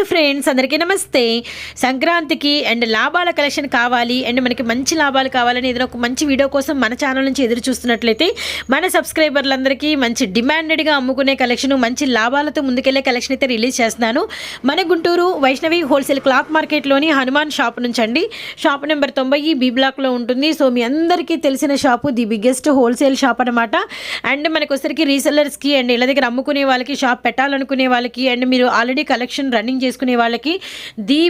Hi friends, అందరికీ నమస్తే. సంక్రాంతికి అండ్ లాభాల కలెక్షన్ కావాలి అండ్ మనకి మంచి లాభాలు కావాలని ఏదైనా ఒక మంచి వీడియో కోసం మన ఛానల్ నుంచి ఎదురు చూస్తున్నట్లయితే మన సబ్స్క్రైబర్లందరికీ మంచి డిమాండెడ్గా అమ్ముకునే కలెక్షన్, మంచి లాభాలతో ముందుకెళ్లే కలెక్షన్ అయితే రిలీజ్ చేస్తున్నాను. మన గుంటూరు వైష్ణవి హోల్సేల్ క్లాత్ మార్కెట్లోని హనుమాన్ షాప్ నుంచి అండి. షాప్ నెంబర్ 90 బి బ్లాక్లో ఉంటుంది. సో మీ అందరికీ తెలిసిన shop, the biggest wholesale shop అనమాట. అండ్ మనకు వచ్చరికి రీసెల్లర్స్కి అండ్ ఇళ్ళ దగ్గర అమ్ముకునే వాళ్ళకి, షాప్ పెట్టాలనుకునే వాళ్ళకి అండ్ మీరు ఆల్రెడీ కలెక్షన్ రన్నింగ్ చేసుకునే వాళ్ళకి ది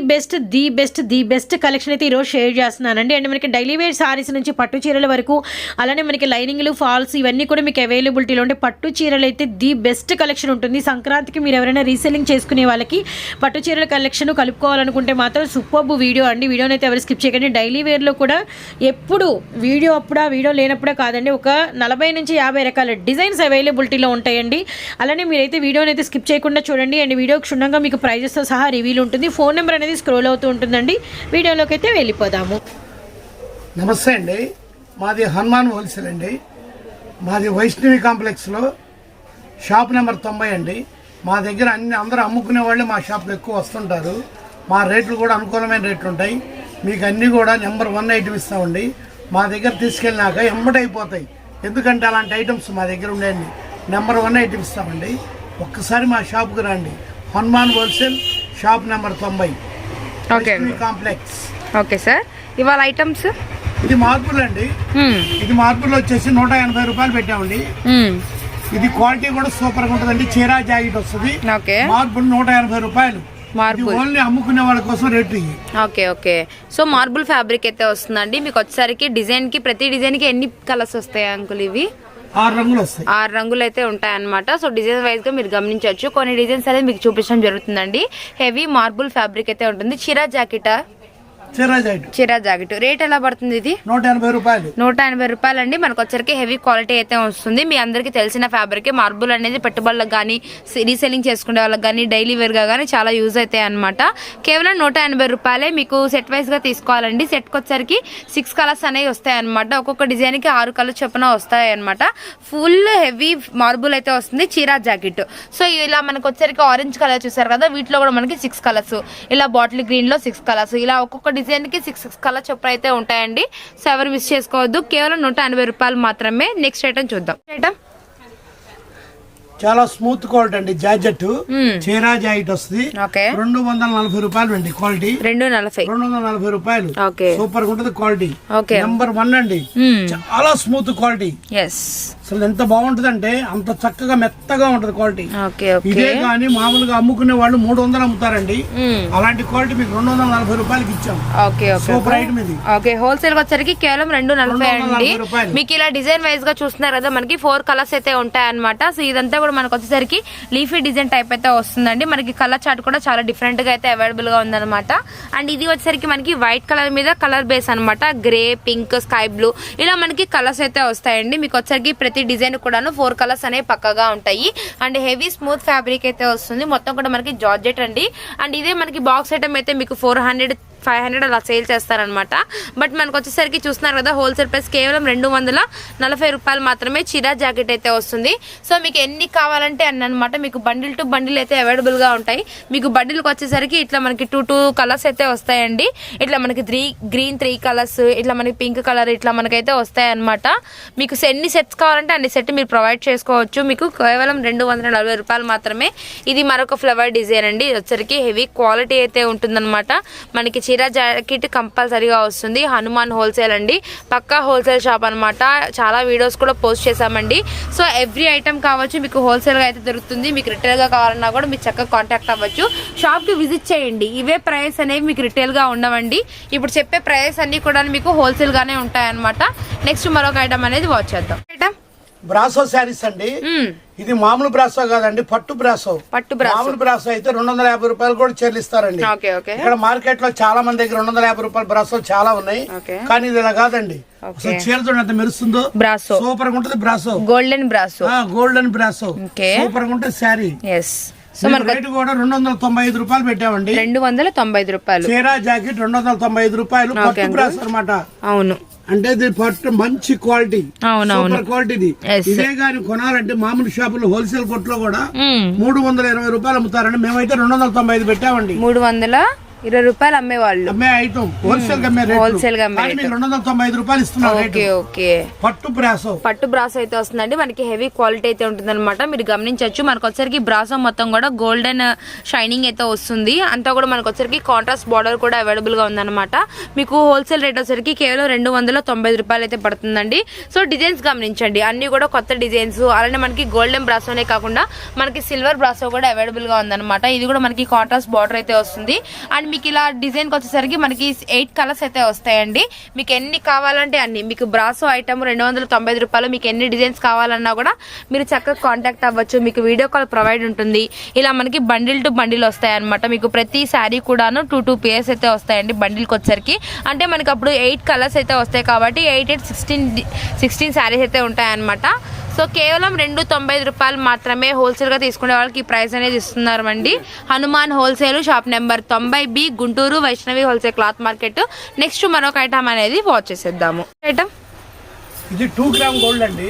బెస్ట్ కలెక్షన్ అయితే ఈరోజు షేర్ చేస్తున్నానండి. అండ్ మనకి డైలీ వేర్ సారీస్ నుంచి పట్టు చీరల వరకు, అలానే మనకి లైనింగ్లు, ఫాల్స్ ఇవన్నీ కూడా మీకు అవైలబిలిటీలో ఉంటే పట్టు చీరలు అయితే ది బెస్ట్ కలెక్షన్ ఉంటుంది. సంక్రాంతికి మీరు ఎవరైనా రీసెల్లింగ్ చేసుకునే వాళ్ళకి పట్టు చీరల కలెక్షన్ కలుపుకోవాలనుకుంటే మాత్రం సూపర్బ్ వీడియో అండి. వీడియోని అయితే ఎవరు స్కిప్ చేయకండి. డైలీ వేర్లో కూడా ఎప్పుడు వీడియో వీడియో లేనప్పుడే కాదండి, ఒక 40 నుంచి 50 రకాల డిజైన్స్ అవైలబిలిటీలో ఉంటాయండి. అలానే మీరైతే వీడియోని అయితే స్కిప్ చేయకుండా చూడండి. అండ్ వీడియో క్షుణ్ణంగా మీకు ప్రైజెస్తో సహా రివ్యూలు ఉంటుంది. ఫోన్ నెంబర్ అనేది స్క్రోల్ అవుతూ ఉంటుందండి. వీడియోలోకి అయితే వెళ్ళిపోదాము. నమస్తే అండి, మాది హనుమాన్ హోల్సేల్ అండి. మాది వైష్ణవి కాంప్లెక్స్లో షాప్ నెంబర్ 90 అండి. మా దగ్గర అందరూ అమ్ముకునే వాళ్ళు మా షాప్కి ఎక్కువ వస్తుంటారు. మా రేట్లు కూడా అనుకూలమైన రేట్లు ఉంటాయి. మీకు అన్నీ కూడా నెంబర్ 1 ఐటమ్ ఇస్తామండి. మా దగ్గర తీసుకెళ్ళినాక ఎంబటైపోతాయి, ఎందుకంటే అలాంటి ఐటమ్స్ మా దగ్గర ఉండేయండి. నెంబర్ 1 ఐటమ్ ఇస్తామండి. ఒక్కసారి మా షాప్కి రండి. Hanuman wholesale shop number 90 complex. Okay sir, ఇవాళ ఐటమ్స్ ఇది మార్బుల్ అండి. ఇది మార్బుల్ వచ్చేసి 180 రూపాయలు పెట్టామండి. ఇది క్వాలిటీ కూడా సూపర్ గా ఉంటుందండి. చీరా జాకెట్ వస్తుంది. మార్బుల్ 180 రూపాయలు. ఓన్లీ అమ్ముకునే వాళ్ళ కోసం rate. Okay. So marble fabric అయితే వస్తుందండి. మీకు వచ్చేసరికి డిజైన్ కి, ప్రతి డిజైన్ కి ఎన్ని కలర్స్ వస్తాయి అంకుల్? ఇవి 6 రంగులు వస్తాయి. 6 రంగులు అయితే ఉంటాయి అనమాట. సో డిజైన్ వైజ్ గా మీరు గమనించవచ్చు. కొన్ని డిజైన్స్ అనేది మీకు చూపించడం జరుగుతుందండి. హెవీ మార్బుల్ ఫ్యాబ్రిక్ అయితే ఉంటుంది. చీరా జాకెట్ రేట్ ఎలా పడుతుంది? ఇది 180 రూపాయలు. 180 రూపాయలు అండి. మనకు వచ్చరికి హెవీ క్వాలిటీ అయితే వస్తుంది. మీ అందరికి తెలిసిన ఫ్యాబ్రిక్. మార్బుల్ అనేది పెట్టుబడులకు కానీ, రీసెల్లింగ్ చేసుకునే వాళ్ళకి కానీ, డైలీ వేర్ గా కానీ చాలా యూజ్ అవుతాయి అనమాట. కేవలం 180 రూపాయలే. మీకు సెట్ వైజ్ గా తీసుకోవాలండి. సెట్ కి వచ్చరికి 6 కలర్స్ అనేవి వస్తాయి అనమాట. ఒక్కొక్క డిజైన్ కి 6 కలర్స్ చొప్పున వస్తాయి అనమాట. ఫుల్ హెవీ మార్బుల్ అయితే వస్తుంది. చీరా జాకెట్. సో ఇలా మనకు వచ్చరికి ఆరెంజ్ కలర్ చూసారు కదా, వీటిలో కూడా మనకి 6 కలర్స్, ఇలా బాటిల్ గ్రీన్ లో 6 కలర్స్, ఇలా ఒక్కొక్క డిజైన్ కి 6 కలర్ చొప్పున అయితే ఉంటాయండి. సో ఎవరు మిస్ చేసుకోవద్దు. కేవలం 180 రూపాయలు మాత్రమే. నెక్స్ట్ ఐటమ్ చూద్దాం. ఐటమ్ చాలా స్మూత్ క్వాలిటీ అండి. జాకెట్ చీరా జాకెట్ వస్తుంది. 240 రూపాయలు అండి. క్వాలిటీ 240 రూపాయలు. సూపర్ గా ఉంటుంది క్వాలిటీ. నెంబర్ 1 అండి. చాలా స్మూత్ క్వాలిటీ. అసలు ఎంత బాగుంటది అంటే అంత చక్కగా మెత్తగా ఉంటది క్వాలిటీ. ఇదే కానీ మామూలుగా అమ్ముకునే వాళ్ళు 300 అమ్ముతారండి. అలాంటి క్వాలిటీ మీకు 240 రూపాయలకి ఇచ్చాం. సూపర్ ఐటమ్ ఇది. హోల్సేల్ వచ్చరికి కేవలం 240 అండి. మీకు ఇలా డిజైన్ వైజ్ గా చూస్తున్నారు కదా, మనకి 4 కలర్స్ అయితే ఉంటాయి అనమాట. సో ఇదంతా కూడా మనకు వచ్చేసరికి లీఫీ డిజైన్ టైప్ అయితే వస్తుందండి. మనకి కలర్ చార్ట్ కూడా చాలా డిఫరెంట్ గా అయితే అవైలబుల్ గా ఉందన్నమాట. అండ్ ఇది వచ్చేసరికి మనకి వైట్ కలర్ మీద కలర్ బేస్ అనమాట. గ్రే, పింక్, స్కై బ్లూ ఇలా మనకి కలర్స్ అయితే వస్తాయండి. మీకు వచ్చేసరికి ప్రతి డిజైన్ కూడాను 4 కలర్స్ అనేవి పక్కగా ఉంటాయి. అండ్ హెవీ స్మూత్ ఫ్యాబ్రిక్ అయితే వస్తుంది. మొత్తం కూడా మనకి జార్జెట్ అండి. అండ్ ఇదే మనకి బాక్స్ ఐటమ్ అయితే మీకు 400, 500 అలా సేల్ చేస్తారనమాట. బట్ మనకు వచ్చేసరికి చూస్తున్నారు కదా, హోల్సేల్ ప్రైస్ కేవలం 240 రూపాయలు మాత్రమే. చీరా జాకెట్ అయితే వస్తుంది. సో మీకు ఎన్ని కావాలంటే అన్ని అనమాట. మీకు బండిల్ టు బండిల్ అయితే అవైలబుల్ గా ఉంటాయి. మీకు బండిల్కి వచ్చేసరికి ఇట్లా మనకి 2 కలర్స్ అయితే వస్తాయండి. ఇట్లా మనకి గ్రీన్ 3 కలర్స్, ఇట్లా మనకి పింక్ కలర్, ఇట్లా మనకైతే వస్తాయి అనమాట. మీకు ఎన్ని సెట్స్ కావాలంటే అన్ని సెట్ మీరు ప్రొవైడ్ చేసుకోవచ్చు. మీకు కేవలం 240 రూపాయలు మాత్రమే. ఇది మరొక ఫ్లవర్ డిజైన్ అండి. వచ్చరికి హెవీ క్వాలిటీ అయితే ఉంటుందన్నమాట. మనకి చీరా జాకెట్ కంపల్సరీగా వస్తుంది. హనుమాన్ హోల్సేల్ అండి, పక్కా హోల్సేల్ షాప్ అనమాట. చాలా వీడియోస్ కూడా పోస్ట్ చేసామండి. సో ఎవ్రీ ఐటమ్ కావచ్చు మీకు హోల్సేల్ గా అయితే దొరుకుతుంది. మీకు రిటైల్ గా కావాలన్నా కూడా మీకు చక్కగా కాంటాక్ట్ అవ్వచ్చు. షాప్ కి విజిట్ చేయండి. ఇవే ప్రైస్ అనేవి మీకు రిటైల్ గా ఉండవండి. ఇప్పుడు చెప్పే ప్రైస్ అన్ని కూడా మీకు హోల్సేల్ గానే ఉంటాయన్నమాట. నెక్స్ట్ మరొక ఐటమ్ అనేది వాచ్ చేద్దాం. ఐటమ్ బ్రాసో శారీస్ అండి. ఇది మామూలు బ్రాసో కాదండి, పట్టు బ్రాసో. మామూలు బ్రాసో అయితే 250 రూపాయలు కూడా చెల్లిస్తారండి. ఇక్కడ మార్కెట్ లో చాలా మంది దగ్గర 250 రూపాయల బ్రాసో చాలా ఉన్నాయి. కానీ ఇది ఇలా కాదండి. చీర చూడండి ఎంత మెరుస్తుందో. బ్రాసో సూపర్ గా ఉంటుంది. బ్రాసో గోల్డెన్ బ్రాసో సూపర్ గా ఉంటుంది శారీ. సో మన రేటు కూడా 295 రూపాయలు పెట్టామండి. 295 రూపాయలు. చీరా జాకెట్ 295 రూపాయలు. పట్టు బ్రాసో అనమాట. అవును. అంటే ఇది పట్టు మంచి క్వాలిటీ, అవునవును సూపర్ క్వాలిటీ. ఇదే గాని కొనాలంటే మామూలు షాపులు హోల్సేల్ కొట్లో కూడా 320 రూపాయలు అమ్ముతారండి. మేమైతే 295 పెట్టామండి. 320 రూపాయలు అమ్మేవాళ్ళు, అమ్మే ఐటమ్ హోల్సేల్ గా హోల్సేల్ గా 295 రూపాయలు ఇస్తున్నారు. ఓకే పట్టు బ్రాసో అయితే వస్తుందండి. మనకి హెవీ క్వాలిటీ అయితే ఉంటుంది అనమాట. మీరు గమనించవచ్చు. మనకు వచ్చరికి బ్రాసో మొత్తం కూడా గోల్డెన్ షైనింగ్ అయితే వస్తుంది. అంతా కూడా మనకు వచ్చరికి కాంట్రాస్ట్ బార్డర్ కూడా అవైలబుల్ గా ఉందన్నమాట. మీకు హోల్సేల్ రేట్ వచ్చరికి కేవలం 290 రూపాయలు అయితే పడుతుందండి. సో డిజైన్స్ గమనించండి, అన్ని కూడా కొత్త డిజైన్స్. అలానే మనకి గోల్డెన్ బ్రాసోనే కాకుండా మనకి సిల్వర్ బ్రాసో కూడా అవైలబుల్ గా ఉందన్నమాట. ఇది కూడా మనకి కాంట్రాస్ట్ బార్డర్ అయితే వస్తుంది. అండ్ మీకు ఇలా డిజైన్ కి వచ్చేసరికి మనకి 8 కలర్స్ అయితే వస్తాయండి. మీకు ఎన్ని కావాలంటే అన్ని. మీకు బ్రాసో ఐటమ్ 290 రూపాయలు. మీకు ఎన్ని డిజైన్స్ కావాలన్నా కూడా మీరు చక్కగా కాంటాక్ట్ అవ్వచ్చు. మీకు వీడియో కాల్ ప్రొవైడ్ ఉంటుంది. ఇలా మనకి బండిల్ టు బండిల్ వస్తాయి అనమాట. మీకు ప్రతి శారీ కూడాను 2 పేర్స్ అయితే వస్తాయండి బండిల్ కి వచ్చరికి. అంటే మనకి అప్పుడు 8 కలర్స్ అయితే వస్తాయి కాబట్టి 16 శారీస్ అయితే ఉంటాయన్నమాట. సో కేవలం 290 రూపాయలు మాత్రమే హోల్సేల్ గా తీసుకునే వాళ్ళకి ఈ ప్రైస్ అనేది ఇస్తున్నారు అండి. Hanuman wholesale, shop number 90B, Guntur, Vaishnavi wholesale cloth market. Next మరొక ఐటమ్ అనేది వాచ్ చేసేద్దాము. ఐటమ్ ఇది 2 గ్రామ్ గోల్డ్ అండి.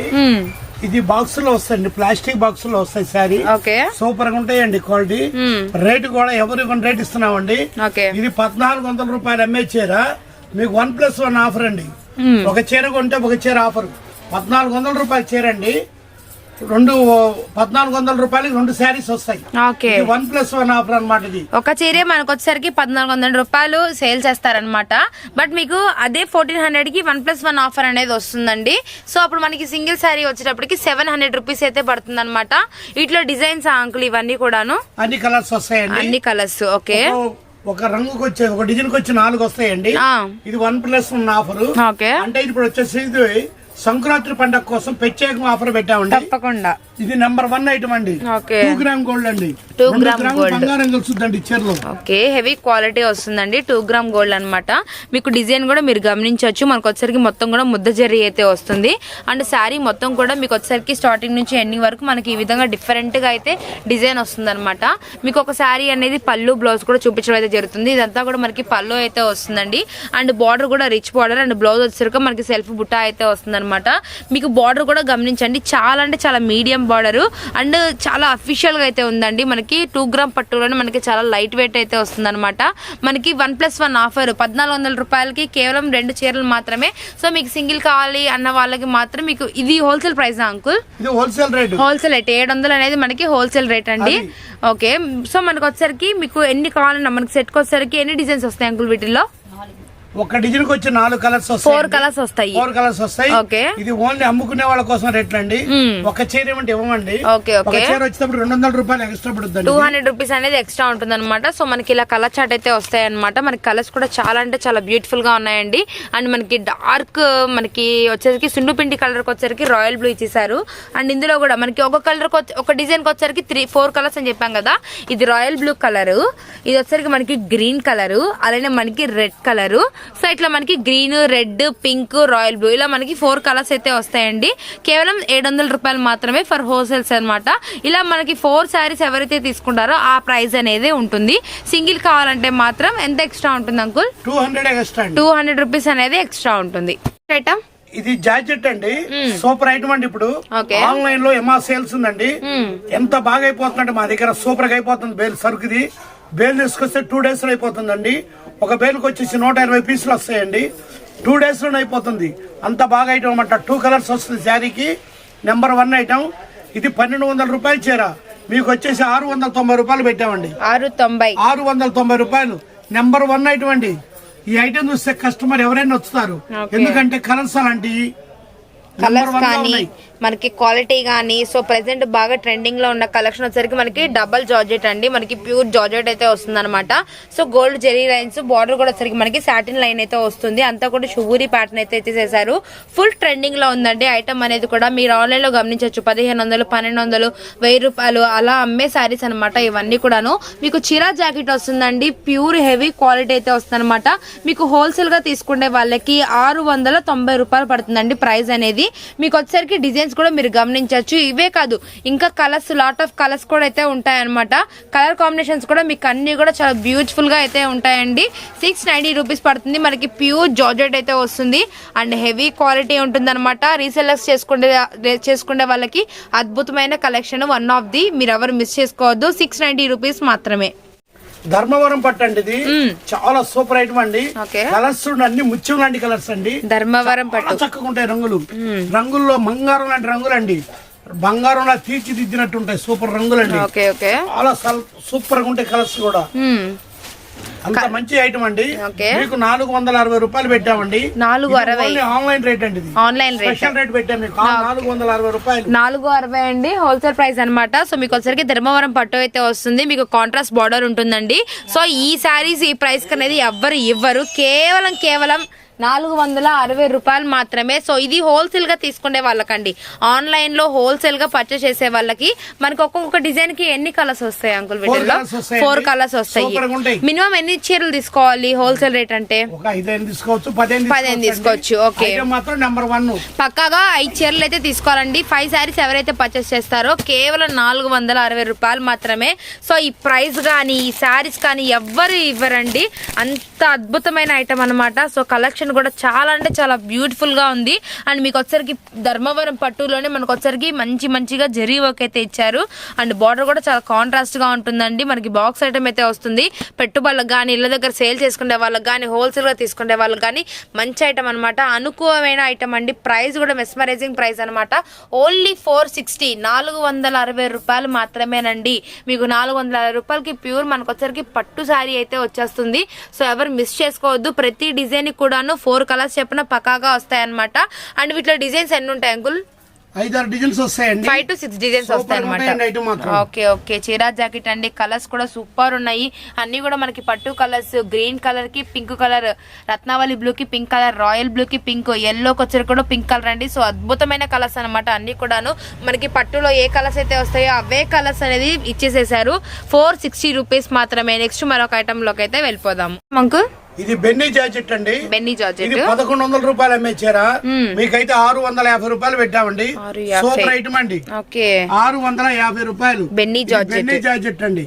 ఇది బాక్స్ లో వస్తాయండి, ప్లాస్టిక్ బాక్స్ లో వస్తాయి శారీ. ఓకే, సూపర్ గా ఉంటాయండి క్వాలిటీ. రేటు కూడా ఎవరికి రేట్ ఇస్తున్నామండి. ఇది 1400 రూపాయలు అమ్మే చీర మీకు 1+1 ఆఫర్ అండి. ఒక చీర కొంటే ఒక చీర ఆఫర్. 1400 రూపాయలు చీర అండి. 1400 రూపాయలకి 2 శారీస్ వస్తాయి. 1+1 ఆఫర్ అనమాట. ఇది ఒక చీరే మనకు వచ్చేసరికి 1400 రూపాయలు సేల్ చేస్తారనమాట. బట్ మీకు అదే 1400 కి 1+1 ఆఫర్ అనేది వస్తుందండి. సో అప్పుడు మనకి సింగిల్ శారీ వచ్చేటప్పటికి 700 రూపీస్ అయితే పడుతుంది అనమాట. ఇట్లా డిజైన్స్ అంకుల్ ఇవన్నీ కూడాను అన్ని కలర్స్ వస్తాయండి. అన్ని కలర్స్. ఓకే, ఒక రంగుకి వచ్చే ఒక డిజైన్ కి వచ్చి 4 వస్తాయండి. ఇది 1+1 ఆఫర్. అంటే ఇప్పుడు వచ్చేసి ఇది సంక్రాంతి పండుగ కోసం ప్రత్యేక ఆఫర్ పెట్టామండి. తప్పకుండా ఇది నెంబర్ 1 ఐటమ్ అండి. 2 గ్రామ్ గోల్డ్ అండి. 2 గ్రామ్ గోల్డ్ బంగారం కలుస్తుందండి చీరలో. ఓకే, హెవీ క్వాలిటీ వస్తుందండి. 2 గ్రామ్ గోల్డ్ అనమాట. మీకు డిజైన్ కూడా మీరు గమనించవచ్చు. మనకు వచ్చరికి మొత్తం కూడా ముద్ద జరీ అయితే వస్తుంది. అండ్ శారీ మొత్తం కూడా మీకు వచ్చరికి స్టార్టింగ్ నుంచి ఎండింగ్ వరకు మనకి ఈ విధంగా డిఫరెంట్ గా అయితే డిజైన్ వస్తుంది అనమాట. మీకు ఒక శారీ అనేది పళ్ళు బ్లౌజ్ కూడా చూపించడం అయితే జరుగుతుంది. ఇదంతా కూడా మనకి పళ్ళు అయితే వస్తుందండి. అండ్ బార్డర్ కూడా రిచ్ బార్డర్. అండ్ బ్లౌజ్ వచ్చేసరికి మనకి సెల్ఫ్ బుట్టా అయితే వస్తుంది అనమాట. మీకు బార్డర్ కూడా గమనించండి, చాలా అంటే చాలా మీడియం బార్డర్ అండ్ చాలా అఫీషియల్ గా అయితే ఉందండి. మనకి 2 గ్రామ్ పట్టులోనే మనకి చాలా లైట్ వెయిట్ అయితే వస్తుంది అనమాట. మనకి 1+1 ఆఫర్ 1400 రూపాయలకి కేవలం 2 చీరలు మాత్రమే. సో మీకు సింగిల్ కావాలి అన్న వాళ్ళకి మాత్రం మీకు ఇది wholesale price uncle. Wholesale rate 700 అనేది మనకి హోల్సేల్ రేట్ అండి. ఓకే, సో మనకు వచ్చరికి మీకు ఎన్ని కావాలన్నా మనకి సెట్ కి వచ్చరికి ఎన్ని డిజైన్స్ వస్తాయి అంకుల్ వీటిల్లో? ఒక డిజైన్ కి వచ్చి 4 కలర్స్ వస్తాయి. 4 కలర్స్ వస్తాయి. 4 కలర్స్ వస్తాయి. ఓకే, ఇది ఓన్లీ అమ్ముకునే వాళ్ళ కోసం రేట్లు అండి. ఒక చీర ఏమంటే ఇవ్వమండి. ఓకే, ఒక చీర వచ్చేటప్పుడు 200 రూపాయలు ఎక్స్ట్రా పడుతుంది. 200 రూపీస్ అనేది ఎక్స్ట్రా ఉంటుంది అనమాట. సో మనకి ఇలా కలర్ చార్ట్ అయితే వస్తాయి అనమాట. మనకి కలర్స్ కూడా చాలా అంటే చాలా బ్యూటిఫుల్ గా ఉన్నాయండి. అండ్ మనకి డార్క్ మనకి వచ్చేసరికి సున్నుపిండి కలర్ కి వచ్చేసరికి రాయల్ బ్లూ ఇచ్చేసారు. అండ్ ఇందులో కూడా మనకి ఒక కలర్ ఒక డిజైన్ కి వచ్చేసరికి 4 కలర్స్ అని చెప్పాం కదా. ఇది రాయల్ బ్లూ కలర్, ఇది వచ్చేసరికి మనకి గ్రీన్ కలర్, అలానే మనకి రెడ్ కలర్. సో ఇట్లా మనకి green, red, pink, royal blue ఇలా మనకి 4 కలర్స్ అయితే వస్తాయండి. కేవలం 700 రూపాయలు మాత్రమే ఫర్ హోల్సేల్స్ అనమాట. ఇలా మనకి 4 శారీస్ ఎవరైతే తీసుకుంటారో ఆ ప్రైస్ అనేది ఉంటుంది. సింగిల్ కావాలంటే మాత్రం ఎంత ఎక్స్ట్రా ఉంటుంది అంకుల్? 200 రూపీస్ అనేది ఎక్స్ట్రా ఉంటుంది. ఐటమ్ ఇది జాకెట్ అండి, సూపర్ ఐటమ్ అండి. ఇప్పుడు ఆన్లైన్ లో ఎంఆ సేల్స్ ఉందండి. ఎంత బాగా అయిపోతుందంటే మా దగ్గర సూపర్ గా అయిపోతుంది. బేల్ సరుకు ఇది బేల్ తీసుకొస్తే 2 days లో అయిపోతుందండి. ఒక బేల్కి వచ్చేసి 120 పీసులు వస్తాయండి. 2 days లోనే అయిపోతుంది. అంత బాగా ఐటమ్ అనమాట. 2 కలర్స్ వస్తుంది శారీకి. Number 1 item. ఇది 1200 రూపాయలు చీర మీకు వచ్చేసి 690 రూపాయలు పెట్టామండి. 690 రూపాయలు. నెంబర్ 1 ఐటమ్ అండి. ఈ ఐటమ్ చూస్తే కస్టమర్ ఎవరైనా వస్తారు. ఎందుకంటే కలర్స్ అలాంటివి కలర్స్ కానీ మనకి క్వాలిటీ గానీ. సో ప్రెసెంట్ బాగా ట్రెండింగ్ లో ఉన్న కలెక్షన్ వచ్చేసరికి మనకి డబల్ జార్జెట్ అండి. మనకి ప్యూర్ జార్జెట్ అయితే వస్తుంది అనమాట. So gold zari lines, border కూడా వచ్చేసరికి మనకి సాటిన్ లైన్ అయితే వస్తుంది. అంతా కూడా షుగూరి ప్యాటర్న్ అయితే చేశారు. ఫుల్ ట్రెండింగ్ లో ఉందండి ఐటమ్ అనేది కూడా. మీరు ఆన్లైన్ లో గమనించవచ్చు. 1500, 1200, 1000 రూపాయలు అలా అమ్మే శారీస్ అనమాట ఇవన్నీ కూడాను. మీకు చీరా జాకెట్ వస్తుందండి. ప్యూర్ హెవీ క్వాలిటీ అయితే వస్తుంది అనమాట. మీకు హోల్సేల్ గా తీసుకునే వాళ్ళకి 690 రూపాయలు పడుతుందండి ప్రైస్ అనేది. మీకు వచ్చేసరికి డిజైన్స్ డిజైన్స్ కూడా మీరు గమనించవచ్చు. ఇవే కాదు ఇంకా కలర్స్, లాట్ ఆఫ్ కలర్స్ కూడా అయితే ఉంటాయన్నమాట. కలర్ కాంబినేషన్స్ కూడా మీకు అన్ని కూడా చాలా బ్యూటిఫుల్ గా అయితే ఉంటాయండి. 690 రూపీస్ పడుతుంది. మనకి ప్యూర్ జార్జెట్ అయితే వస్తుంది అండ్ హెవీ క్వాలిటీ ఉంటుంది అనమాట. రీసెల్లర్స్ చేసుకునే వాళ్ళకి అద్భుతమైన కలెక్షన్, వన్ ఆఫ్ ది, మీరు ఎవరు మిస్ చేసుకోవద్దు. 690 రూపీస్ మాత్రమే. ధర్మవరం పట్టు అండి, ఇది చాలా సూపర్ ఐటమ్ అండి. కలర్స్ అన్ని ముత్యం లాంటి కలర్స్ అండి. ధర్మవరం పట్టు చక్కగా ఉంటాయి రంగులు. రంగుల్లో బంగారం లాంటి రంగులు అండి, బంగారంలా తీర్చిదిద్దినట్టు ఉంటాయి. సూపర్ రంగులు అండి, చాలా సూపర్ గా ఉంటాయి కలర్స్ కూడా. అంత మంచి ఐటమ్ అండి. మీకు 460 రూపాయలు పెట్టామండి. 460 ఆన్లైన్ రేట్ అండి, ఆన్లైన్ రేట్, స్పెషల్ రేట్ పెట్టాం మీకు 460 రూపాయలు. 460 అండి, హోల్సేల్ ప్రైస్ అనమాట. సో మీకు వచ్చరికి ధర్మవరం పట్టు అయితే వస్తుంది. మీకు కాంట్రాస్ట్ బార్డర్ ఉంటుందండి. సో ఈ శారీస్ ఈ ప్రైస్ అనేది ఎవ్వరు ఇవ్వరు. కేవలం 460 రూపాయలు మాత్రమే. సో ఇది హోల్సేల్ గా తీసుకునే వాళ్ళకండి. ఆన్లైన్ లో హోల్సేల్ గా పర్చేస్ చేసే వాళ్ళకి మనకి ఒక్కొక్క డిజైన్ కి ఎన్ని కలర్స్ వస్తాయి అంకుల్? వీటిలో 4 కలర్స్ వస్తాయి. మినిమం ఎన్ని చీరలు తీసుకోవాలి హోల్సేల్ రేట్ అంటే? 15 తీసుకోవచ్చు. ఓకే, పక్కాగా 5 చీరలు అయితే తీసుకోవాలండి. 5 శారీస్ ఎవరైతే పర్చేస్ చేస్తారో కేవలం 460 రూపాయలు మాత్రమే. సో ఈ ప్రైస్ గానీ ఈ శారీస్ కానీ ఎవ్వరు ఇవ్వరండి. అంత అద్భుతమైన ఐటమ్ అనమాట. సో కలెక్షన్ కూడా చాలా అంటే చాలా బ్యూటిఫుల్ గా ఉంది. అండ్ మీకు వచ్చరికి ధర్మవరం పట్టులోనే మనకు వచ్చరికి మంచిగా జరీ వర్క్ అయితే ఇచ్చారు. అండ్ బార్డర్ కూడా చాలా కాంట్రాస్ట్ గా ఉంటుందండి. మనకి బాక్స్ ఐటమ్ అయితే వస్తుంది. పెట్టుబడులకు కానీ, ఇళ్ళ దగ్గర సేల్ చేసుకునే వాళ్ళకి కానీ, హోల్సేల్ గా తీసుకునే వాళ్ళకి కానీ మంచి ఐటమ్ అనమాట. అనుకూలమైన ఐటమ్ అండి. ప్రైస్ కూడా మెస్మరైజింగ్ ప్రైస్ అనమాట. ఓన్లీ 460, 460 రూపాయలు మాత్రమేనండి. మీకు 460 రూపాయలకి ప్యూర్ మనకు వచ్చరికి పట్టు శారీ అయితే వచ్చేస్తుంది. సో ఎవరు మిస్ చేసుకోవద్దు. ప్రతి డిజైన్ కూడాను 4 కలర్స్ చెప్పిన పక్కాగా వస్తాయన్నమాట. అండ్ వీటిలో డిజైన్స్ ఎన్ని ఉంటాయి అంకుల్? 5-6 డిజైన్స్ వస్తాయండి. 5 to 6 డిజైన్స్ వస్తాయి అనమాట. ఓకే, చీరా జాకెట్ అండి. కలర్స్ కూడా సూపర్ ఉన్నాయి. అన్ని కూడా మనకి పట్టు కలర్స్, గ్రీన్ కలర్ కి పింక్ కలర్, రత్నావళి బ్లూ కి పింక్ కలర్, రాయల్ బ్లూ కి పింక్, ఎల్లోకి వచ్చరికి కూడా పింక్ కలర్ అండి. సో అద్భుతమైన కలర్స్ అనమాట. అన్ని కూడాను మనకి పట్టులో ఏ కలర్స్ అయితే వస్తాయో అవే కలర్స్ అనేది ఇచ్చేసేసారు. 460 రూపీస్ మాత్రమే. నెక్స్ట్ మరొక ఐటమ్ లోకి అయితే వెళ్ళిపోదాము. అంకుల్ ఇది బెన్నీ జార్జెట్ అండి. బెన్నీ జార్జెట్ ఇది 1100 రూపాయలు అమ్మే చీర మీకైతే 650 రూపాయలు పెట్టామండి. సూపర్ ఐటమ్ అండి. 650 రూపాయలు బెన్నీ జార్జెట్ అండి.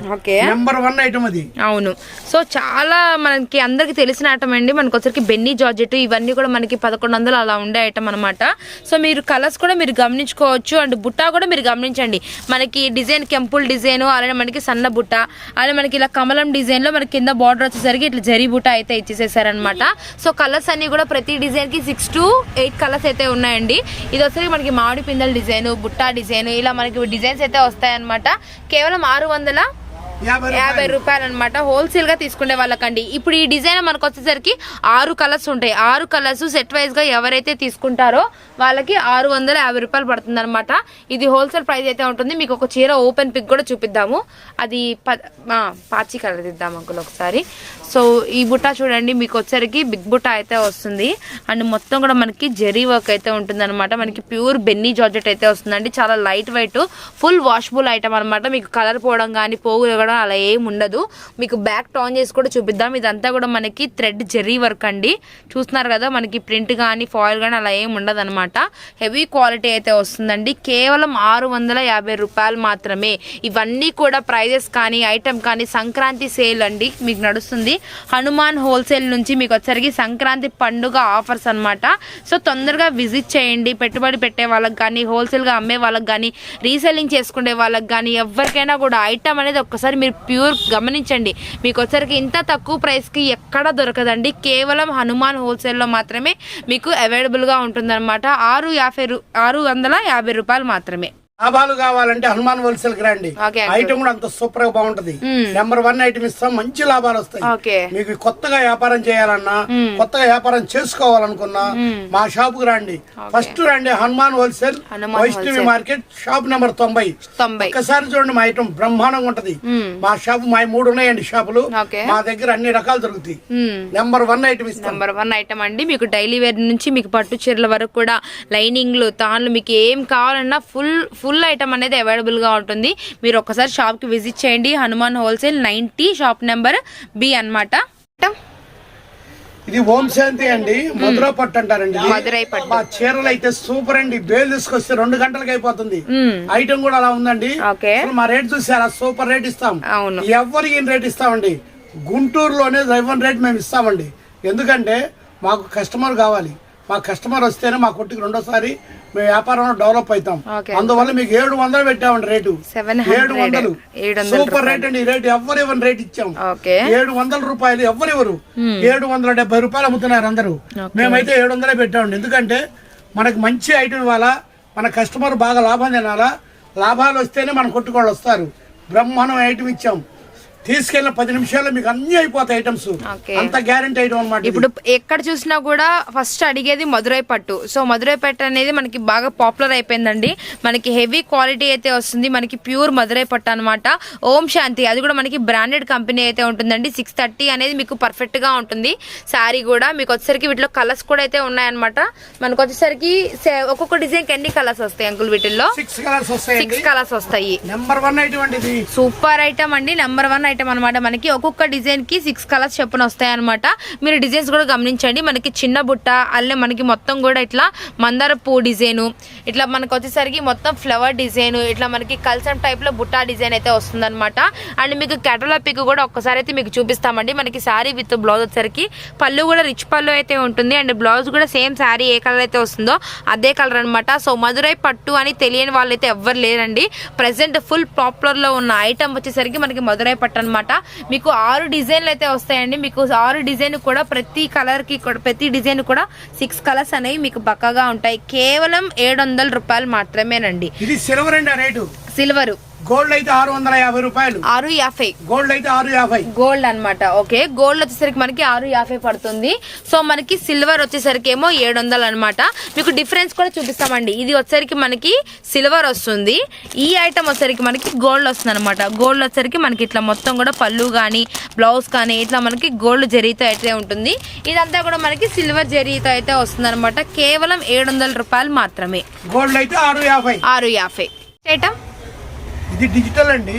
నెంబర్ 1 ఐటమ్ అది. అవును. సో చాలా మనకి అందరికి తెలిసిన ఐటమ్ అండి. మనకి వచ్చరికి బెన్నీ జార్జెట్ ఇవన్నీ కూడా మనకి 1100 అలా ఉండే ఐటమ్ అనమాట. సో మీరు కలర్స్ కూడా మీరు గమనించుకోవచ్చు. అండ్ బుట్ట కూడా మీరు గమనించండి. మనకి డిజైన్ కెంపుల్ డిజైన్, అలానే మనకి సన్న బుట్ట, అలానే మనకి ఇలా కమలం డిజైన్ లో మనకి కింద బార్డర్ వచ్చేసరికి ఇట్లా జరీ బుట్ట అయితే ఇచ్చేసేసారనమాట. సో కలర్స్ అన్ని కూడా ప్రతి డిజైన్ కి 6 to 8 కలర్స్ అయితే ఉన్నాయండి. ఇది వచ్చేసరికి మనకి మామిడి పిందెల డిజైన్, బుట్టా డిజైన్, ఇలా మనకి డిజైన్స్ అయితే వస్తాయన్నమాట. కేవలం 650 రూపాయలు అనమాట. హోల్సేల్ గా తీసుకునే వాళ్ళకండి. ఇప్పుడు ఈ డిజైన్ మనకు వచ్చేసరికి 6 కలర్స్ ఉంటాయి. 6 కలర్స్ సెట్ వైజ్ గా ఎవరైతే తీసుకుంటారో వాళ్ళకి 650 రూపాయలు పడుతుంది అనమాట. ఇది హోల్సేల్ ప్రైస్ అయితే ఉంటుంది. మీకు ఒక చీర ఓపెన్ పిక్ కూడా చూపిద్దాము. అది పాచి కలర్ ఇద్దాం అంకుల్ ఒకసారి. సో ఈ బుట్ట చూడండి, మీకు వచ్చరికి బిగ్ బుట్ట అయితే వస్తుంది. అండ్ మొత్తం కూడా మనకి జెరీ వర్క్ అయితే ఉంటుంది అనమాట. మనకి ప్యూర్ బెన్నీ జార్జెట్ అయితే వస్తుందండి. చాలా light weight, full washable item అనమాట. మీకు కలర్ పోవడం కానీ, పోగు అలా ఏం ఉండదు. మీకు బ్యాక్ టర్న్ చేసి కూడా చూపిద్దాం. ఇదంతా కూడా మనకి థ్రెడ్ జెరీ వర్క్ అండి. చూస్తున్నారు కదా, మనకి ప్రింట్ కానీ ఫాయిల్ కానీ అలా ఏం ఉండదు అనమాట. హెవీ క్వాలిటీ అయితే వస్తుందండి. కేవలం 650 రూపాయలు మాత్రమే. ఇవన్నీ కూడా ప్రైజెస్ కానీ ఐటమ్ కానీ సంక్రాంతి సేల్ అండి మీకు నడుస్తుంది. హనుమాన్ హోల్సేల్ నుంచి మీకు వచ్చరికి సంక్రాంతి పండుగ ఆఫర్స్ అనమాట. సో తొందరగా విజిట్ చేయండి. పెట్టుబడి పెట్టే వాళ్ళకి కానీ, హోల్సేల్ గా అమ్మే వాళ్ళకి కానీ, రీసెల్లింగ్ చేసుకునే వాళ్ళకి కానీ ఎవరికైనా కూడా ఐటమ్ అనేది ఒక్కసారి మీరు ప్యూర్ గమనించండి. మీకు వచ్చరికి ఇంత తక్కువ ప్రైస్ కి ఎక్కడ దొరకదండి. కేవలం హనుమాన్ హోల్సేల్ లో మాత్రమే మీకు అవైలబుల్ గా ఉంటుందన్నమాట. 650 రూపాయలు మాత్రమే. లాభాలు కావాలంటే హనుమాన్ హోల్సేల్ కి రండి. ఐటమ్ కూడా అంత సూపర్ గా బాగుంటది. నెంబర్ 1 ఐటమ్ ఇస్తాం. మంచి లాభాలు వస్తాయి. మీకు కొత్తగా వ్యాపారం చేయాలన్నా, కొత్తగా వ్యాపారం చేసుకోవాలనుకున్నా మా షాప్ కు రండి. ఫస్ట్ రండి Hanuman wholesale, Vaishnavi market, shop number 90. ఒక్కసారి చూడండి, మా ఐటమ్ బ్రహ్మాండంగా ఉంటది. మా షాప్ మా 3 ఉన్నాయండి షాపులు. మా దగ్గర అన్ని రకాలు దొరుకుతాయి. నెంబర్ 1 ఐటమ్ ఇస్తాం. నెంబర్ 1 ఐటమ్ అండి. మీకు డైలీ వేర్ నుంచి మీకు పట్టు చీరల వరకు కూడా లైనింగ్లు, తాన్లు, మీకు ఏం కావాలన్నా ఫుల్ ఐటమ్ అనేది అవైలబుల్ గా ఉంటుంది. మీరు ఒకసారి షాప్ కి విజిట్ చేయండి. Hanuman wholesale 90, shop number B అన్నమాట. ఇది ఓం శాంతి అండి, మధురై పట్టు అంటారండి. మధురై పట్టు. మా చీరలు అయితే సూపర్ అండి, బేలు తీసుకొస్తే 2 గంటలకు అయిపోతుంది. ఐటమ్ కూడా అలా ఉందండి. అసలు మా రేట్ చూసారా, సూపర్ రేట్ ఇస్తాం. ఎవరికి రేట్ ఇస్తామండి, గుంటూరులోనే 11 రేట్ మేము ఇస్తామండి. ఎందుకంటే మాకు కస్టమర్ కావాలి, మా కస్టమర్ వస్తేనే మా కొట్టుకు రెండోసారి మేము వ్యాపారంలో డెవలప్ అవుతాం. అందువల్ల మీకు 700 పెట్టామండి రేటు. 700 సూపర్ రేట్ అండి. ఈ రేటు ఎవరు ఇవ్వని రేట్ ఇచ్చాం. 700 రూపాయలు ఎవరు ఇవ్వరు. 770 రూపాయలు అమ్ముతున్నారు అందరూ. మేమైతే 700 పెట్టామండి. ఎందుకంటే మనకు మంచి ఐటమ్ ఇవ్వాలా, మన కస్టమర్ బాగా లాభం తినాలా, లాభాలు వస్తేనే మన కొట్టుకోళ్ళు వస్తారు. బ్రహ్మాండం ఐటమ్ ఇచ్చాం. తీసుకెళ్ళిన 10 నిమిషాల్లో మీకు అన్ని అయిపోతాయి ఐటమ్స్. అంత గ్యారెంటీ ఐటమ్ అన్నమాట. ఇప్పుడు ఎక్కడ చూసినా కూడా ఫస్ట్ అడిగేది మధురై పట్టు. సో మధురై పట్టు అనేది మనకి బాగా పాపులర్ అయిపోయిందండి. మనకి హెవీ క్వాలిటీ అయితే వస్తుంది, మనకి ప్యూర్ మధురై పట్టు అనమాట. ఓం శాంతి, అది కూడా మనకి బ్రాండెడ్ కంపెనీ అయితే ఉంటుందండి. 630 అనేది మీకు పర్ఫెక్ట్ గా ఉంటుంది. శారీ కూడా మీకు వచ్చేసరికి వీటిలో కలర్స్ కూడా అయితే ఉన్నాయన్నమాట. మనకు వచ్చేసరికి ఒక్కొక్క డిజైన్ కి ఎన్ని కలర్స్ వస్తాయి అంకుల్? వీటిల్లో 6 కలర్స్ వస్తాయి. నెంబర్ 1 ఐటమ్ అండి ఇది. సూపర్ ఐటమ్ అండి, నెంబర్ 1 ఐటమ్ అనమాట. మనకి ఒక్కొక్క డిజైన్ కి 6 కలర్స్ చెప్పున వస్తాయి అనమాట. మీరు డిజైన్స్ కూడా గమనించండి. మనకి చిన్న బుట్ట అల్లే మనకి మొత్తం కూడా ఇట్లా మందార పూ డిజైన్, ఇట్లా మనకు వచ్చేసరికి మొత్తం ఫ్లవర్ డిజైన్, ఇట్లా మనకి కల్సమ్ టైప్ లో బుట్టా డిజైన్ అయితే వస్తుంది అనమాట. అండ్ మీకు కేటలాగ్ పిక్ కూడా ఒక్కసారి అయితే మీకు చూపిస్తామండి. మనకి శారీ విత్ బ్లౌజ్ వచ్చేసరికి పళ్ళు కూడా రిచ్ పళ్ళు అయితే ఉంటుంది. అండ్ బ్లౌజ్ కూడా సేమ్ శారీ ఏ కలర్ అయితే వస్తుందో అదే కలర్ అనమాట. సో మధురై పట్టు అని తెలియని వాళ్ళైతే ఎవ్వరు లేరండి. ప్రెసెంట్ ఫుల్ పాపులర్ లో ఉన్న ఐటమ్ వచ్చేసరికి మనకి మధురై పట్టు అనమాట. మీకు 6 డిజైన్లు అయితే వస్తాయండి. మీకు 6 డిజైన్ కూడా ప్రతి కలర్ కి ప్రతి డిజైన్ కూడా 6 కలర్స్ అనేవి మీకు పక్కగా ఉంటాయి. కేవలం 700 రూపాయలు మాత్రమేనండి. ఇది సిల్వర్ అండి రేటు. సిల్వర్. గోల్డ్ అయితే 650 రూపాయలు. 650. గోల్డ్ అయితే 650. గోల్డ్ అనమాట. ఓకే, గోల్డ్ వచ్చేసరికి మనకి 650 పడుతుంది. సో మనకి సిల్వర్ వచ్చేసరికి ఏమో 700 అనమాట. మీకు డిఫరెన్స్ కూడా చూపిస్తామండి. ఇది వచ్చేసరికి మనకి సిల్వర్ వస్తుంది, ఈ ఐటమ్ వచ్చేసరికి మనకి గోల్డ్ వస్తుంది అనమాట. గోల్డ్ వచ్చేసరికి మనకి ఇట్లా మొత్తం కూడా పళ్ళు కానీ బ్లౌజ్ కానీ ఇట్లా మనకి గోల్డ్ జరీతో అయితే ఉంటుంది. ఇదంతా కూడా మనకి సిల్వర్ జరీతో అయితే వస్తుంది అనమాట. కేవలం 700 రూపాయలు మాత్రమే. గోల్డ్ అయితే 650. 650 ఐటమ్. ఇది డిజిటల్ అండి,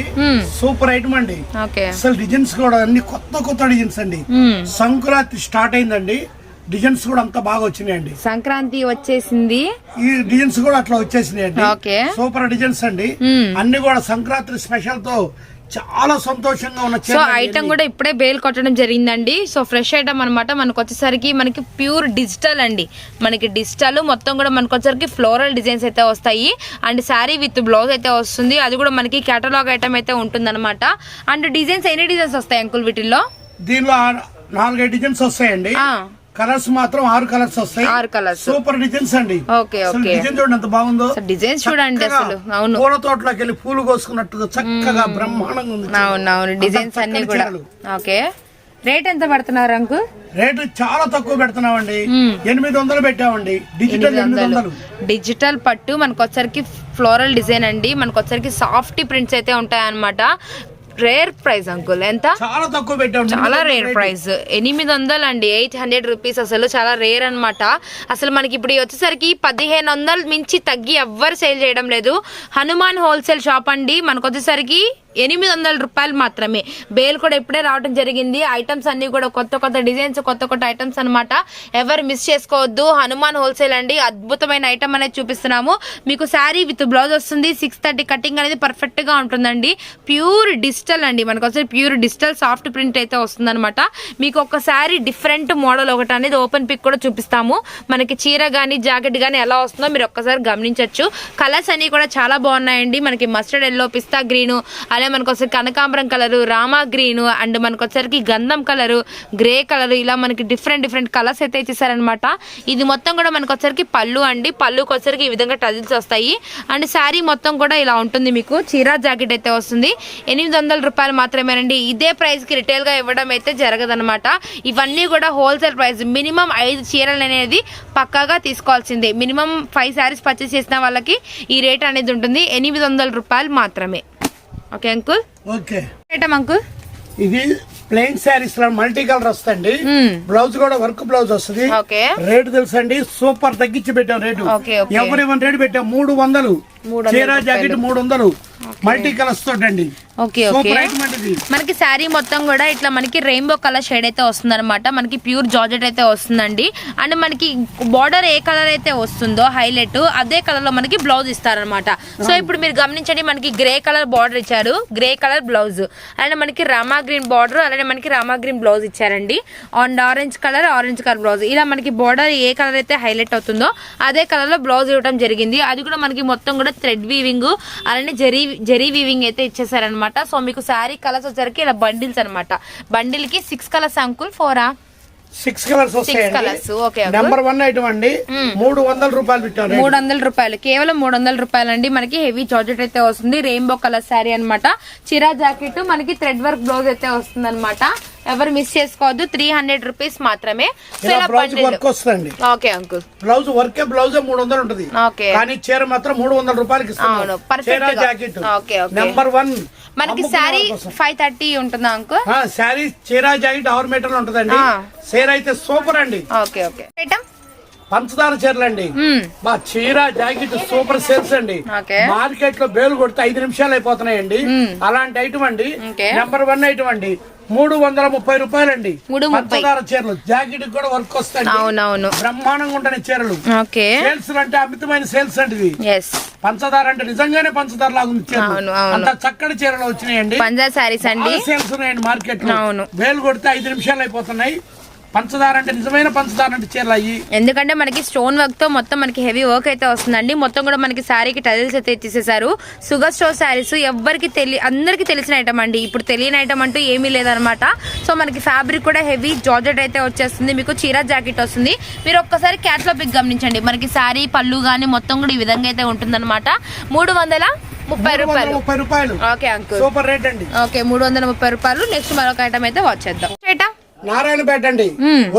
సూపర్ ఐటమ్ అండి. అసలు డిజైన్స్ కూడా అన్ని కొత్త డిజైన్స్ అండి. సంక్రాంతి స్టార్ట్ అయిందండి, డిజైన్స్ కూడా అంత బాగా వచ్చినాయండి. సంక్రాంతి వచ్చేసింది, ఈ డిజైన్స్ కూడా అట్లా వచ్చేసినాయండి. సూపర్ డిజైన్స్ అండి. అన్ని కూడా సంక్రాంతి స్పెషల్ తో చాలా సంతోషంగా ఉన్న. సో ఐటమ్ కూడా ఇప్పుడే బేల్ కొట్టడం జరిగిందండి. సో ఫ్రెష్ ఐటమ్ అనమాట. మనకు వచ్చేసరికి మనకి ప్యూర్ డిజిటల్ అండి. మనకి డిజిటల్ మొత్తం కూడా మనకు వచ్చేసరికి ఫ్లోరల్ డిజైన్స్ అయితే వస్తాయి. అండ్ శారీ విత్ బ్లౌజ్ అయితే వస్తుంది. అది కూడా మనకి కేటలాగ్ ఐటమ్ అయితే ఉంటుంది అనమాట. అండ్ డిజైన్స్ ఎన్ని డిజైన్స్ వస్తాయి అంకుల్ వీటిల్లో? దీనిలో 4-5 డిజైన్స్ వస్తాయండి. కలర్స్ మాత్రం 6 కలర్స్ వస్తాయి. 6 కలర్స్. సూపర్ డిజైన్స్ అండి. డిజైన్ చూడండి ఎంత బాగుందో. డిజైన్స్ చూడండి అసలు. అవును, పూల తోటలోకి వెళ్ళి పూలు కోసుకున్నట్టుగా చక్కగా బ్రహ్మాండంగా ఉంది. అవునవును, డిజైన్స్ అన్ని కూడా. ఓకే, రేట్ ఎంత పడుతున్నారు అంకుల్? రేటు చాలా తక్కువ పెడుతున్నామండి. 800 పెట్టామండి. డిజిటల్ 800. డిజిటల్ పట్టు మనకు వచ్చరికి ఫ్లోరల్ డిజైన్ అండి. మనకు వచ్చరికి సాఫ్ట్ ప్రింట్స్ అయితే ఉంటాయి అనమాట. Rare price uncle. ఎంత? చాలా తక్కువ పెట్టాం. చాలా రేర్ ప్రైస్. 800 అండి. 800 రూపీస్. అసలు చాలా రేర్ అనమాట. అసలు మనకి ఇప్పుడు వచ్చేసరికి 1500 మించి తగ్గి ఎవ్వరు సేల్ చేయడం లేదు. హనుమాన్ హోల్సేల్ షాప్ అండి. మనకు వచ్చేసరికి 800 రూపాయలు మాత్రమే. బేల్ కూడా ఇప్పుడే రావడం జరిగింది. ఐటమ్స్ అన్ని కూడా కొత్త డిజైన్స్, కొత్త ఐటమ్స్ అనమాట. ఎవరు మిస్ చేసుకోవద్దు. హనుమాన్ హోల్సేల్ అండి. అద్భుతమైన ఐటమ్ అనేది చూపిస్తున్నాము. మీకు శారీ విత్ బ్లౌజ్ వస్తుంది. 630 కటింగ్ అనేది పర్ఫెక్ట్ గా ఉంటుందండి. ప్యూర్ డిజిటల్ అండి. మనకు వచ్చే ప్యూర్ డిజిటల్ సాఫ్ట్ ప్రింట్ అయితే వస్తుంది అనమాట. మీకు ఒక శారీ డిఫరెంట్ మోడల్ ఒకటి అనేది ఓపెన్ పిక్ కూడా చూపిస్తాము. మనకి చీర గానీ జాకెట్ గానీ ఎలా వస్తుందో మీరు ఒక్కసారి గమనించవచ్చు. కలర్స్ అన్ని కూడా చాలా బాగున్నాయండి. మనకి మస్టర్డ్ ఎల్లో, పిస్తా గ్రీన్, అలాగే మనకు వచ్చేసరికి కనకాంబరం కలరు, రామా గ్రీన్, అండ్ మనకు వచ్చేసరికి గంధం కలరు, గ్రే కలర్, ఇలా మనకి డిఫరెంట్ కలర్స్ అయితే ఇచ్చేసారనమాట. ఇది మొత్తం కూడా మనకు వచ్చేసరికి పళ్ళు అండి. పళ్ళుకి వచ్చేసరికి ఈ విధంగా టజిల్స్ వస్తాయి. అండ్ శారీ మొత్తం కూడా ఇలా ఉంటుంది. మీకు చీర జాకెట్ అయితే వస్తుంది. 800 రూపాయలు మాత్రమేనండి. ఇదే ప్రైస్ కి రిటైల్ గా ఇవ్వడం అయితే జరగదనమాట. ఇవన్నీ కూడా హోల్సేల్ ప్రైస్. మినిమం 5 చీరలు అనేది పక్కాగా తీసుకోవాల్సిందే. మినిమం 5 శారీస్ పర్చేస్ చేసిన వాళ్ళకి ఈ రేట్ అనేది ఉంటుంది. 800 రూపాయలు మాత్రమే. Okay uncle. Okay item uncle. ఇది ప్లెయిన్ శారీస్ లో మల్టీ కలర్ వస్తుంది. బ్లౌజ్ కూడా వర్క్ బ్లౌజ్ వస్తుంది. రేటు తెలుసండి, సూపర్ తగ్గించి పెట్టాం రేటు. ఎవరి రేటు పెట్టాం 300. చీర జాకెట్ 300 మల్టీ కలర్స్ తోటండి. ఓకే ఓకే మనకి శారీ మొత్తం కూడా ఇట్లా మనకి రెయిన్బో కలర్ షేడ్ అయితే వస్తుంది అనమాట. మనకి ప్యూర్ జార్జెట్ అయితే వస్తుందండి. అండ్ మనకి బార్డర్ ఏ కలర్ అయితే వస్తుందో హైలైట్ అదే కలర్ లో మనకి బ్లౌజ్ ఇస్తారనమాట. సో ఇప్పుడు మీరు గమనించండి, మనకి గ్రే కలర్ బార్డర్ ఇచ్చారు, గ్రే కలర్ బ్లౌజ్. అలానే మనకి రామా గ్రీన్ బార్డర్, అలానే మనకి రామా గ్రీన్ బ్లౌజ్ ఇచ్చారండి. And orange colour blouse. ఇలా మనకి బార్డర్ ఏ కలర్ అయితే హైలైట్ అవుతుందో అదే కలర్ లో బ్లౌజ్ ఇవ్వడం జరిగింది. అది కూడా మనకి మొత్తం కూడా థ్రెడ్ వీవింగ్ అలానే జరీ వీవింగ్ అయితే ఇచ్చేసారనమాట. సో మీకు శారీ కలర్స్ వచ్చరికి ఇలా బండిల్స్ అనమాట. బండిల్ కి 6 colours uncle, 4 6 colours colours. Okay number 1 item అండి. 300 రూపాయలు పెట్టారు. 300 రూపాయలు, కేవలం 300 రూపాయలు అండి. మనకి హెవీ జార్జెట్ అయితే వస్తుంది, రెయిన్బో కలర్ శారీ అనమాట. చిరా జాకెట్ మనకి థ్రెడ్ వర్క్ బ్లౌజ్ అయితే వస్తుంది అనమాట. ఎవరు మిస్ చేసుకోవద్దు, 300 రూపీస్ మాత్రమే. Okay uncle, blouse work blouse 300 ఉంటుంది, కానీ చీర మాత్రం 300 రూపాయలకి ఇస్తాం. నెంబర్ 1 మనకి శారీ 530 ఉంటుందా అంకుల్? శారీ చీర జాకెట్ 6 మీటర్లు ఉంటుందండి. చీర అయితే సూపర్ అండి. ఓకే ఓకే పంచదార చీరలు అండి. మా చీర జాకెట్ సూపర్ సేల్స్ అండి. మార్కెట్ లో బేలు కొడితే 5 నిమిషాలు అయిపోతున్నాయండి. అలాంటి ఐటమ్ అండి. నెంబర్ 1 ఐటమ్ అండి. 330 రూపాయలండి. పంచదార చీరలు జాకెట్ కూడా వర్క్ వస్తాయి. అవునవును, బ్రహ్మాండంగా ఉంటాయి చీరలు. సేల్స్ అంటే అమితమైన సేల్స్ అండి. పంచదార అంటే నిజంగానే పంచదార లాగా ఉంది చీరలు. అంత చక్కటి చీరలు వచ్చినాయండి. పంజాబ్ సారీస్ అండి. సేల్స్ ఉన్నాయండి మార్కెట్ లో. బేలు కొడితే 5 నిమిషాలు అయిపోతున్నాయి. పంచదార అంటే నిజమైన పంచదార అంటే చీరలు అయ్యి, ఎందుకంటే మనకి స్టోన్ వర్క్ తో మొత్తం మనకి హెవీ వర్క్ అయితే వస్తుందండి. మొత్తం కూడా మనకి శారీకి టైల్స్ అయితే ఇచ్చేసేసారు. షుగర్ స్టోర్ శారీస్ ఎవరికి అందరికి తెలిసిన ఐటమ్ అండి. ఇప్పుడు తెలియని ఐటమ్ అంటూ ఏమీ లేదనమాట. సో మనకి ఫ్యాబ్రిక్ కూడా హెవీ జార్జెట్ అయితే వచ్చేస్తుంది. మీకు చీర జాకెట్ వస్తుంది. మీరు ఒక్కసారి క్యాట్లాగ్ పిక్ గమనించండి. మనకి శారీ పళ్ళు గానీ మొత్తం కూడా ఈ విధంగా అయితే ఉంటుందన్నమాట. 330 రూపాయలు. ఓకే అంకుల్, సూపర్ రేట్ అండి. ఓకే 330 రూపాయలు. నెక్స్ట్ మరొక ఐటమ్ అయితే వచ్చేద్దాం. నారాయణపేట అండి,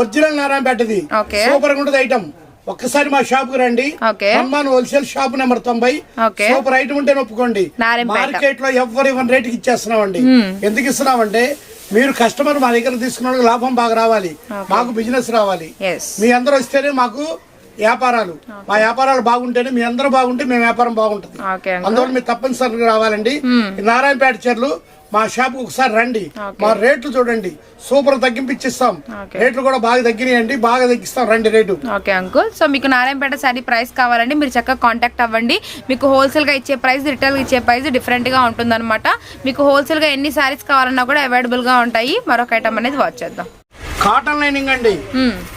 ఒరిజినల్ నారాయణపేటది. సూపర్ గా ఉంటుంది ఐటమ్. ఒక్కసారి మా షాప్ కు రండి. Hanuman wholesale shop number 90. Super item ఉంటే ఒప్పుకోండి. మార్కెట్ లో ఎవరి రేట్ కి ఇచ్చేస్తున్నామండి. ఎందుకు ఇస్తున్నామంటే మీరు కస్టమర్ మా దగ్గర తీసుకున్న లాభం బాగా రావాలి, మాకు బిజినెస్ రావాలి. మీ అందరూ వస్తేనే మాకు వ్యాపారాలు, మా వ్యాపారాలు బాగుంటేనే మీ అందరూ బాగుంటే మేము వ్యాపారం బాగుంటుంది. అందువల్ల మీరు తప్పనిసరిగా రావాలండి. నారాయణపేట చీరలు మా షాప్ ఒకసారి రండి. మా రేట్లు చూడండి, సూపర్ తగ్గింపిస్తాం. రేట్లు కూడా బాగా తగ్గినాయండి, బాగా తగ్గిస్తాం. రండి రేటు. ఓకే అంకుల్, సో మీకు నారాయణపేట శారీ ప్రైస్ కావాలండి, మీరు చక్కగా కాంటాక్ట్ అవ్వండి. మీకు హోల్సేల్ గా ఇచ్చే ప్రైస్, రిటైల్ గా ఇచ్చే ప్రైస్ డిఫరెంట్ గా ఉంటుంది అనమాట. మీకు హోల్సేల్ గా ఎన్ని శారీస్ కావాలన్నా కూడా అవైలబుల్ గా ఉంటాయి. మరొక ఐటమ్ అనేది వాచ్ చేద్దాం. కాటన్ లైనింగ్ అండి.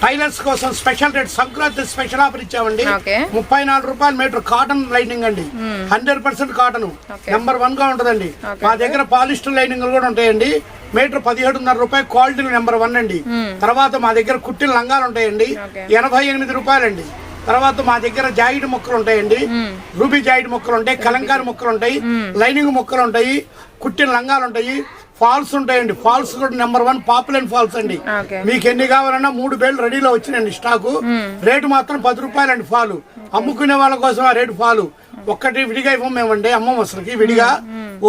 టైలర్స్ కోసం special rate, Sankranti special offer ఇచ్చామండి. 34 రూపాయలు మీటర్ కాటన్ లైనింగ్ అండి. 100% కాటన్. నెంబర్ 1 గా ఉంటదండి. మా దగ్గర పాలిస్టర్ లైనింగ్ కూడా ఉంటాయండి. మీటర్ 17.5 రూపాయలు. క్వాలిటీ నెంబర్ 1 అండి. తర్వాత మా దగ్గర కుట్టిన లంగాలు ఉంటాయండి, 88 రూపాయలండి. తర్వాత మా దగ్గర జాయిడ్ మొక్కలు ఉంటాయండి, రూబీ జాయిడ్ మొక్కలు ఉంటాయి, కలంకారీ మొక్కలు ఉంటాయి, లైనింగ్ మొక్కలు ఉంటాయి, కుట్టిన లంగాలు ఉంటాయి, ఫాల్స్ ఉంటాయండి. ఫాల్స్ కూడా నెంబర్ 1 పాపులర్ ఫాల్స్ అండి. మీకు ఎన్ని కావాలన్నా 3 బేలు రెడీలో వచ్చినండి స్టాకు. రేటు మాత్రం 10 రూపాయలండి ఫాలు. అమ్ముకునే వాళ్ళ కోసం ఆ రేటు ఫాలు. ఒక్కటి విడిగా ఇవ్వం మేమండి, అమ్మం అసలుకి విడిగా.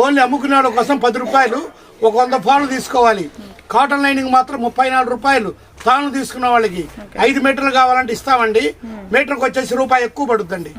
ఓన్లీ అమ్ముకునే వాళ్ళ కోసం 10 రూపాయలు. ఒక 100 ఫాలు తీసుకోవాలి. కాటన్ లైనింగ్ మాత్రం 34 రూపాయలు. తాను తీసుకున్న వాళ్ళకి 5 మీటర్లు కావాలంటే ఇస్తామండి. మీటర్కి వచ్చేసి రూపాయి ఎక్కువ పడుతుందండి.